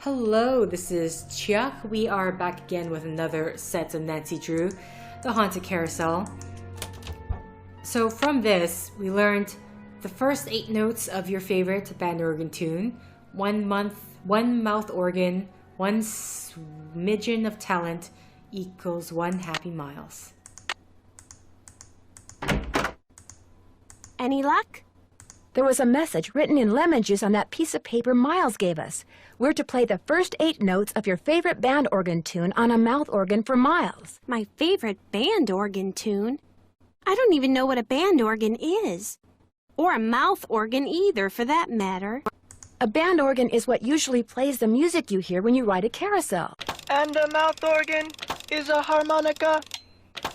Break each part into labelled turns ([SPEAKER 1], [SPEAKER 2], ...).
[SPEAKER 1] Hello, this is Chiak. We are back again with another set of Nancy Drew, the Haunted Carousel. So from this, we learned the first 8 notes of your favorite band organ tune, one mouth organ, 1 smidgen of talent equals 1 happy miles.
[SPEAKER 2] Any luck?
[SPEAKER 3] There was a message written in lemon juice on that piece of paper Miles gave us. We're to play the first 8 notes of your favorite band organ tune on a mouth organ for Miles.
[SPEAKER 2] My favorite band organ tune? I don't even know what a band organ is. Or a mouth organ either, for that matter.
[SPEAKER 3] A band organ is what usually plays the music you hear when you ride a carousel.
[SPEAKER 4] And a mouth organ is a harmonica.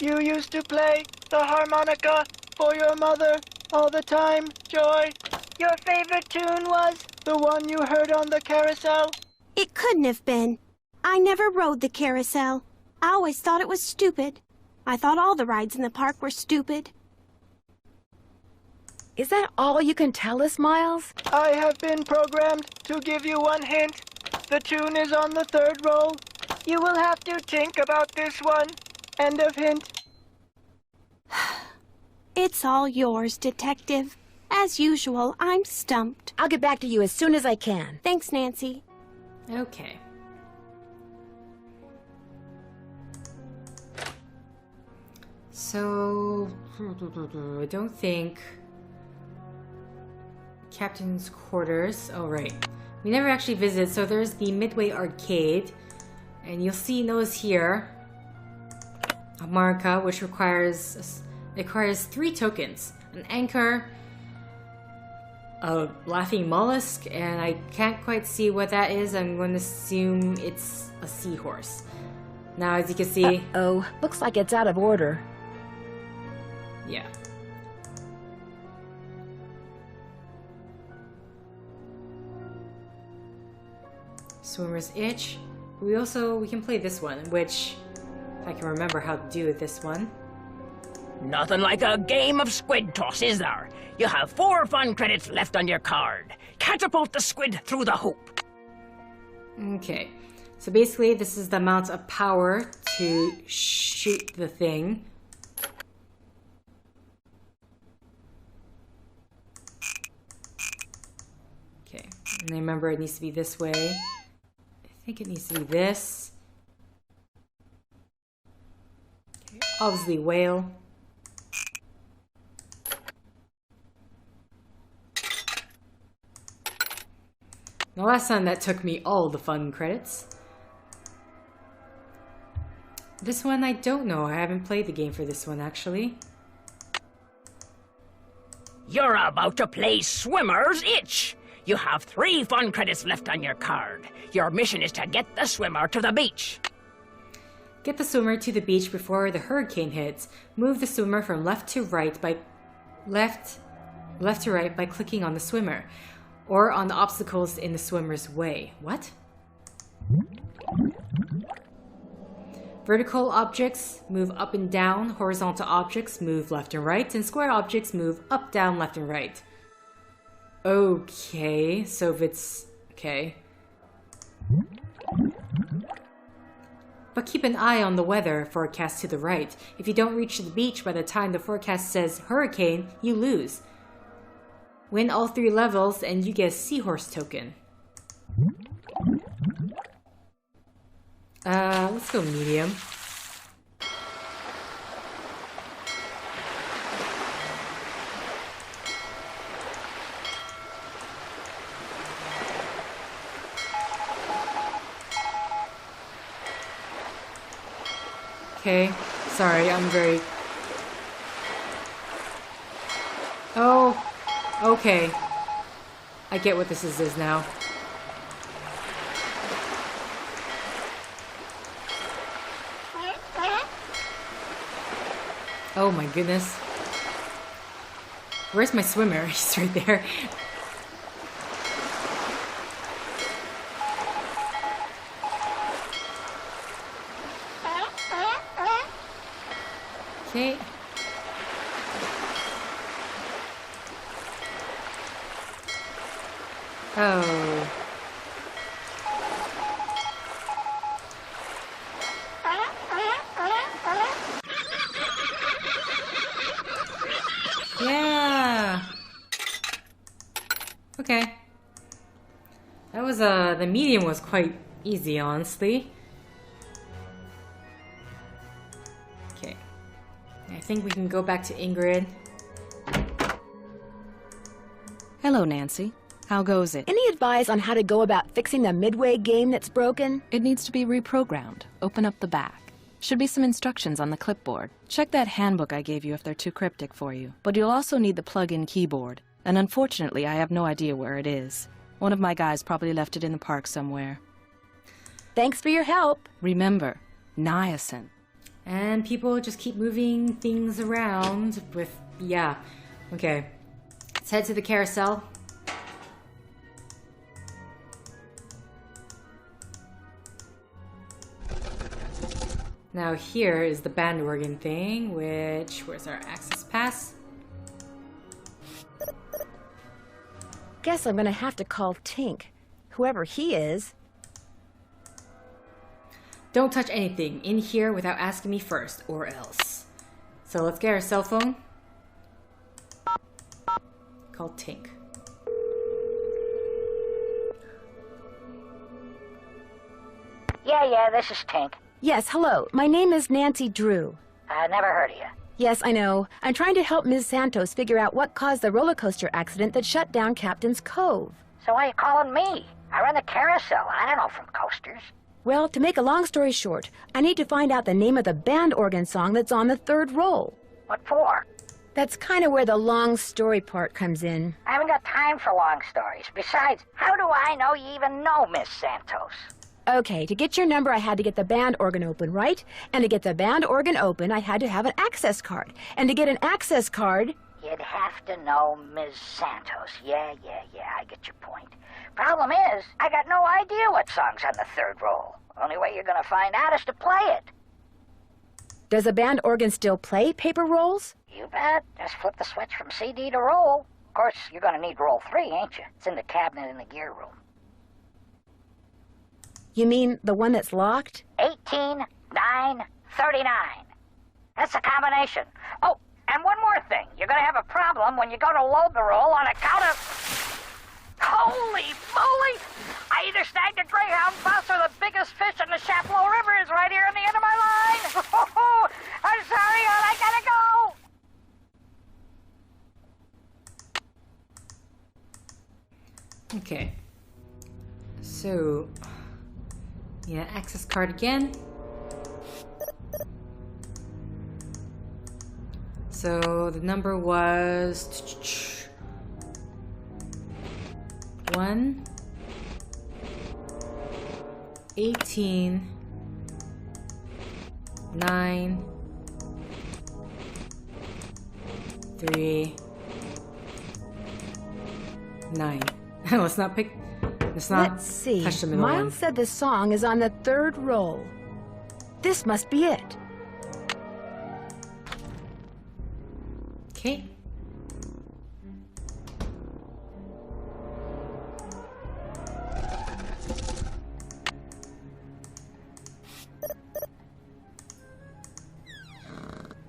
[SPEAKER 4] You used to play the harmonica for your mother all the time, Joy. Your favorite tune was the one you heard on the carousel?
[SPEAKER 2] It couldn't have been. I never rode the carousel. I always thought it was stupid. I thought all the rides in the park were stupid.
[SPEAKER 3] Is that all you can tell us, Miles?
[SPEAKER 4] I have been programmed to give you one hint. The tune is on the 3rd roll. You will have to think about this one. End of hint.
[SPEAKER 2] It's all yours, Detective. As usual, I'm stumped.
[SPEAKER 3] I'll get back to you as soon as I can.
[SPEAKER 2] Thanks, Nancy.
[SPEAKER 1] Okay. So, I don't think Captain's quarters. Oh, right. We never actually visited. So there's the Midway Arcade, and you'll notice here a marca, which requires 3 tokens: an anchor, a laughing mollusk, and I can't quite see what that is. I'm going to assume it's a seahorse. Now, as you can see,
[SPEAKER 3] oh, looks like it's out of order.
[SPEAKER 1] Yeah. Swimmer's Itch. We can play this one, which, if I can remember how to do this one.
[SPEAKER 5] Nothing like a game of squid toss, is there? You have 4 fun credits left on your card. Catapult the squid through the hoop.
[SPEAKER 1] Okay, so basically this is the amount of power to shoot the thing. Okay, and I remember it needs to be this way. I think it needs to be this. Okay, obviously whale. The last time that took me all the fun credits. This one I don't know. I haven't played the game for this one actually.
[SPEAKER 5] You're about to play Swimmer's Itch. You have 3 fun credits left on your card. Your mission is to get the swimmer to the beach.
[SPEAKER 1] Get the swimmer to the beach before the hurricane hits. Move the swimmer from left to right by clicking on the swimmer, or on the obstacles in the swimmer's way. What? Vertical objects move up and down, horizontal objects move left and right, and square objects move up, down, left, and right. Okay, so if it's... okay. But keep an eye on the weather forecast to the right. If you don't reach the beach by the time the forecast says hurricane, you lose. Win all 3 levels and you get a seahorse token. Let's go medium. Okay, sorry, I'm very... Oh, okay. I get what this is now. Oh my goodness. Where's my swimmer? He's right there. Okay. Oh. Yeah. Okay. That was the medium was quite easy, honestly. Okay. I think we can go back to Ingrid.
[SPEAKER 6] Hello, Nancy. How goes it?
[SPEAKER 3] Any advice on how to go about fixing the Midway game that's broken?
[SPEAKER 6] It needs to be reprogrammed. Open up the back. Should be some instructions on the clipboard. Check that handbook I gave you if they're too cryptic for you. But you'll also need the plug-in keyboard. And unfortunately, I have no idea where it is. One of my guys probably left it in the park somewhere.
[SPEAKER 3] Thanks for your help.
[SPEAKER 6] Remember, niacin.
[SPEAKER 1] And people just keep moving things around with... Yeah. Okay. Let's head to the carousel. Now here is the band organ thing, which... Where's our access pass?
[SPEAKER 3] Guess I'm gonna have to call Tink. Whoever he is.
[SPEAKER 1] Don't touch anything in here without asking me first, or else. So let's get our cell phone. Call Tink.
[SPEAKER 7] Yeah, this is Tink.
[SPEAKER 3] Yes, hello. My name is Nancy Drew.
[SPEAKER 7] I never heard of you.
[SPEAKER 3] Yes, I know. I'm trying to help Ms. Santos figure out what caused the roller coaster accident that shut down Captain's Cove.
[SPEAKER 7] So why are you calling me? I run the carousel. I don't know from coasters.
[SPEAKER 3] Well, to make a long story short, I need to find out the name of the band organ song that's on the third roll.
[SPEAKER 7] What for?
[SPEAKER 3] That's kind of where the long story part comes in.
[SPEAKER 7] I haven't got time for long stories. Besides, how do I know you even know Miss Santos?
[SPEAKER 3] Okay, to get your number, I had to get the band organ open, right? And to get the band organ open, I had to have an access card. And to get an access card...
[SPEAKER 7] You'd have to know Miss Santos. Yeah, I get your point. Problem is, I got no idea what song's on the third roll. Only way you're gonna find out is to play it.
[SPEAKER 3] Does a band organ still play paper rolls?
[SPEAKER 7] You bet. Just flip the switch from CD to roll. Of course, you're gonna need roll 3, ain't you? It's in the cabinet in the gear room.
[SPEAKER 3] You mean the one that's locked?
[SPEAKER 7] 18, 9, 39. That's the combination. Oh, and one more thing. You're gonna have a problem when you go to load the roll on account of... Holy moly! I either snagged a greyhound bus or the biggest fish in the Chapleau River is right here on the end of my line. I'm sorry, hon. I gotta go.
[SPEAKER 1] Okay. So... Yeah, access card again. So the number was 1 18 9 3 9. Let's not pick. Let's
[SPEAKER 3] see.
[SPEAKER 1] touch the middle one.
[SPEAKER 3] Miles said the song is on the third roll. This must be it.
[SPEAKER 1] Okay.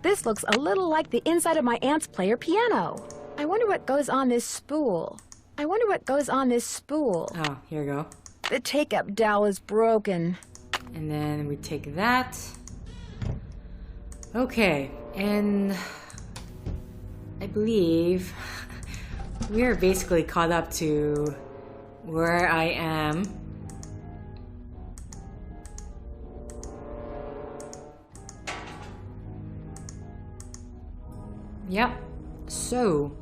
[SPEAKER 3] This looks a little like the inside of my aunt's player piano. I wonder what goes on this spool.
[SPEAKER 1] Oh, here we go.
[SPEAKER 3] The take-up dowel is broken.
[SPEAKER 1] And then we take that. Okay, and I believe we are basically caught up to where I am. Yep. So.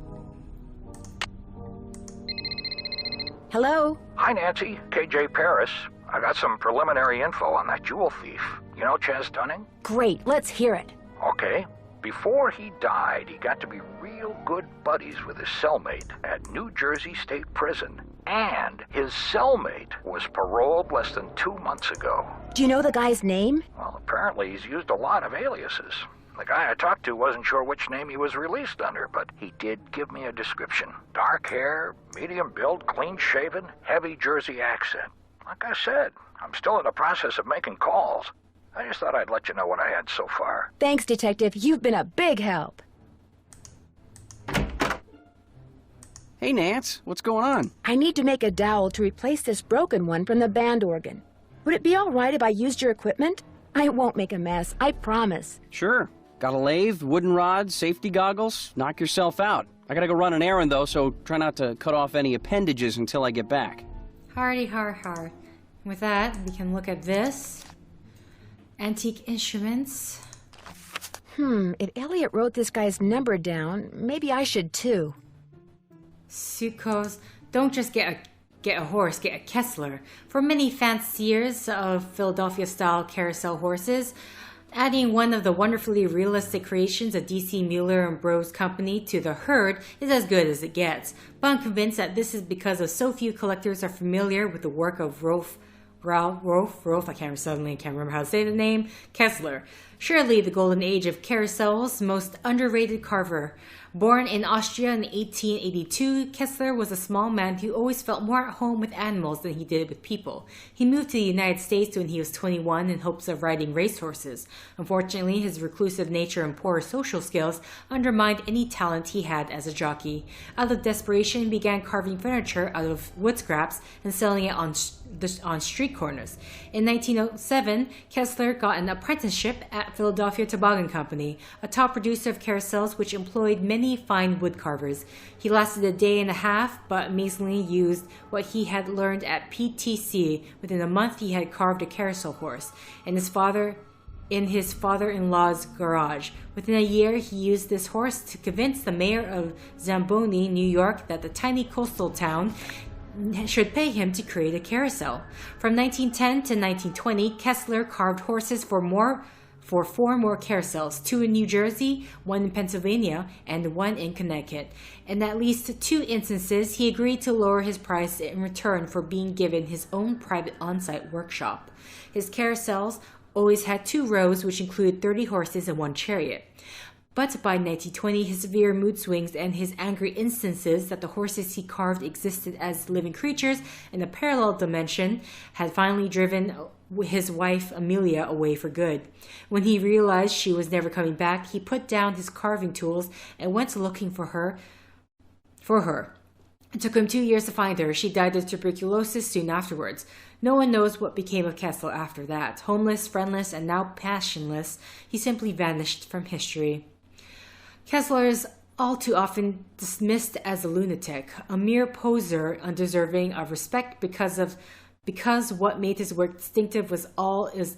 [SPEAKER 3] Hello?
[SPEAKER 8] Hi, Nancy. KJ Paris. I got some preliminary info on that jewel thief. You know Chaz Dunning?
[SPEAKER 3] Great, let's hear it.
[SPEAKER 8] Okay. Before he died, he got to be real good buddies with his cellmate at New Jersey State Prison. And his cellmate was paroled less than 2 months ago.
[SPEAKER 3] Do you know the guy's name?
[SPEAKER 8] Well, apparently he's used a lot of aliases. The guy I talked to wasn't sure which name he was released under, but he did give me a description. Dark hair, medium build, clean-shaven, heavy Jersey accent. Like I said, I'm still in the process of making calls. I just thought I'd let you know what I had so far.
[SPEAKER 3] Thanks, Detective. You've been a big help.
[SPEAKER 9] Hey, Nance, what's going on?
[SPEAKER 3] I need to make a dowel to replace this broken one from the band organ. Would it be all right if I used your equipment? I won't make a mess, I promise.
[SPEAKER 9] Sure. Got a lathe, wooden rods, safety goggles. Knock yourself out. I gotta go run an errand, though, so try not to cut off any appendages until I get back.
[SPEAKER 1] Hardy har har. With that, we can look at this. Antique instruments.
[SPEAKER 3] If Elliot wrote this guy's number down, maybe I should too.
[SPEAKER 1] Sukkos. Don't just get a horse, get a Kessler. For many fanciers of Philadelphia-style carousel horses, adding one of the wonderfully realistic creations of D.C. Mueller and Bros Company to the herd is as good as it gets. But I'm convinced that this is because of so few collectors are familiar with the work of Rolfe, I can't remember how to say the name, Kessler. Surely the golden age of carousels, most underrated carver. Born in Austria in 1882, Kessler was a small man who always felt more at home with animals than he did with people. He moved to the United States when he was 21 in hopes of riding racehorses. Unfortunately, his reclusive nature and poor social skills undermined any talent he had as a jockey. Out of desperation, he began carving furniture out of wood scraps and selling it on street corners. In 1907, Kessler got an apprenticeship at Philadelphia Toboggan Company, a top producer of carousels which employed many fine wood carvers. He lasted a day and a half, but amazingly used what he had learned at PTC. Within a month, he had carved a carousel horse, and in his father-in-law's garage. Within a year, he used this horse to convince the mayor of Zamboni, New York, that the tiny coastal town should pay him to create a carousel. From 1910 to 1920, Kessler carved horses for 4 more carousels, 2 in New Jersey, 1 in Pennsylvania, and 1 in Connecticut. In at least 2 instances, he agreed to lower his price in return for being given his own private on-site workshop. His carousels always had 2 rows, which included 30 horses and 1 chariot. But by 1920, his severe mood swings and his angry instances that the horses he carved existed as living creatures in a parallel dimension had finally driven his wife Amelia away for good. When he realized she was never coming back, he put down his carving tools and went looking for her. It took him 2 years to find her. She died of tuberculosis soon afterwards. No one knows what became of Kessler after that. Homeless, friendless, and now passionless, he simply vanished from history. Kessler is all too often dismissed as a lunatic, a mere poser undeserving of respect because what made his work distinctive is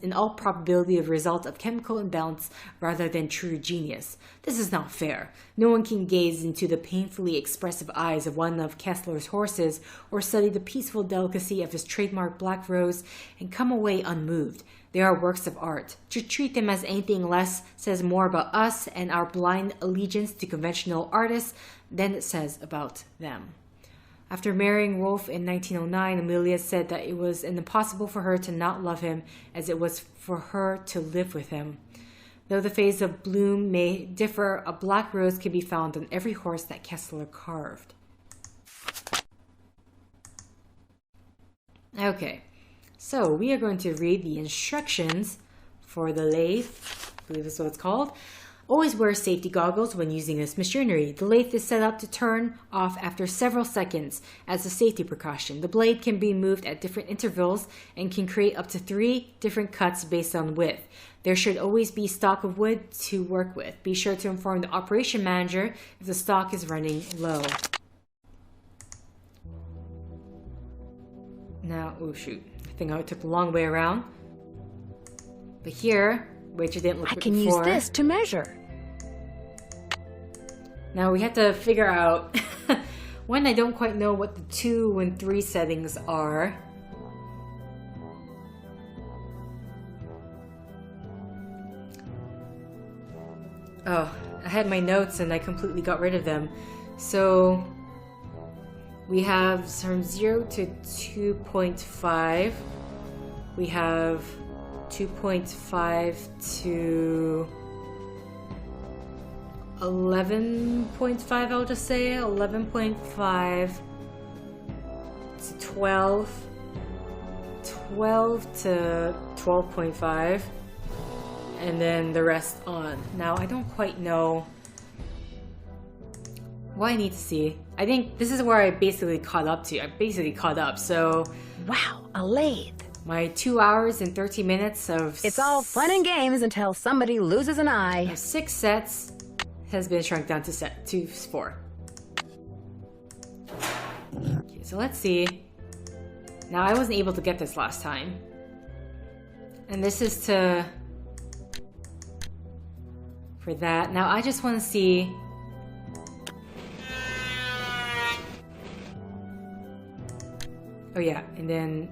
[SPEAKER 1] in all probability the result of chemical imbalance rather than true genius. This is not fair. No one can gaze into the painfully expressive eyes of one of Kessler's horses or study the peaceful delicacy of his trademark black rose and come away unmoved. They are works of art. To treat them as anything less says more about us and our blind allegiance to conventional artists than it says about them. After marrying Rolfe in 1909, Amelia said that it was impossible for her to not love him as it was for her to live with him. Though the phase of bloom may differ, a black rose can be found on every horse that Kessler carved. Okay. So we are going to read the instructions for the lathe, I believe that's what it's called. Always wear safety goggles when using this machinery. The lathe is set up to turn off after several seconds as a safety precaution. The blade can be moved at different intervals and can create up to 3 different cuts based on width. There should always be stock of wood to work with. Be sure to inform the operation manager if the stock is running low. Now, oh shoot. I think I took the long way around. But here, which I didn't look at before.
[SPEAKER 3] I can use this to measure.
[SPEAKER 1] Now we have to figure out when I don't quite know what the 2 and 3 settings are. Oh, I had my notes and I completely got rid of them. So we have from 0 to 2.5. We have 2.5 to 11.5, I'll just say 11.5 to 12, 12 to 12.5, and then the rest on. Now I don't quite know What I need to see. I think this is where I basically caught up to. I basically caught up, so...
[SPEAKER 3] Wow, a lathe.
[SPEAKER 1] My 2 hours and 13 minutes of...
[SPEAKER 3] It's all fun and games until somebody loses an eye.
[SPEAKER 1] of 6 sets has been shrunk down to 4. Okay, so let's see. Now, I wasn't able to get this last time. And this is to... for that. Now, I just want to see... oh yeah, and then...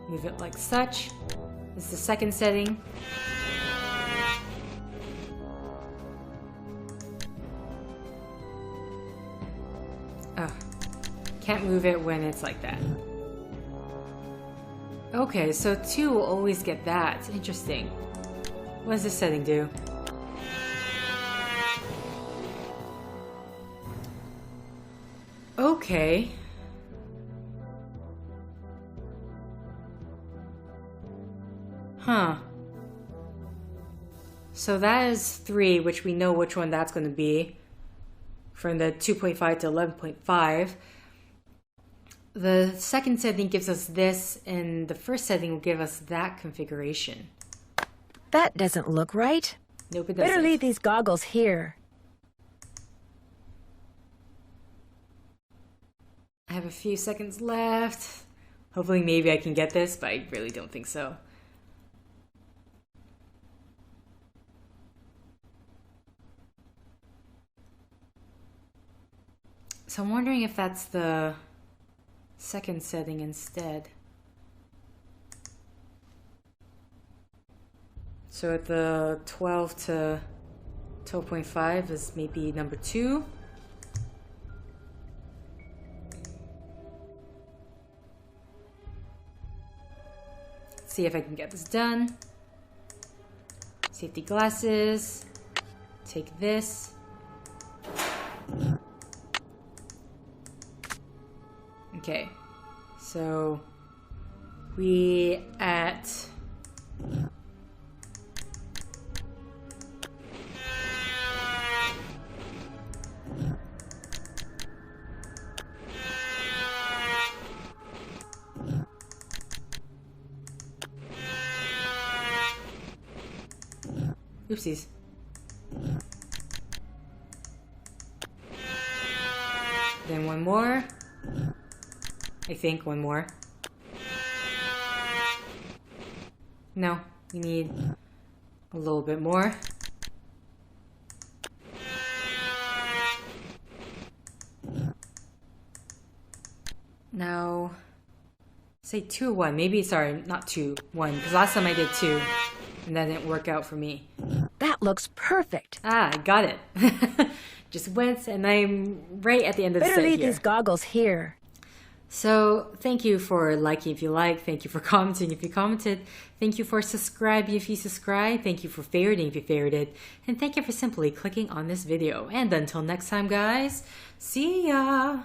[SPEAKER 1] move it like such. This is the second setting. Oh, can't move it when it's like that. Okay, so 2 will always get that. Interesting. What does this setting do? Okay. Huh. So that is 3, which we know which one that's going to be. From the 2.5 to 11.5. The second setting gives us this, and the first setting will give us that configuration.
[SPEAKER 3] That doesn't look right.
[SPEAKER 1] Nope, it doesn't.
[SPEAKER 3] Better leave these goggles here.
[SPEAKER 1] I have a few seconds left. Hopefully maybe I can get this, but I really don't think so. So I'm wondering if that's the second setting instead. So at the 12 to 12.5 is maybe number 2. Let's see if I can get this done. Safety glasses. Take this. Okay, so we at oopsies. Then one more. I think one more. No, we need a little bit more. Now, say 2 or 1. Maybe, sorry, not 2, 1. Because last time I did 2, and that didn't work out for me.
[SPEAKER 3] That looks perfect.
[SPEAKER 1] Ah, I got it. Just went, and I'm right at the end of the set
[SPEAKER 3] Better leave
[SPEAKER 1] here.
[SPEAKER 3] these goggles here.
[SPEAKER 1] So, thank you for liking if you like, thank you for commenting if you commented, thank you for subscribing if you subscribed, thank you for favoriting if you favorited, and thank you for simply clicking on this video. And until next time guys, see ya!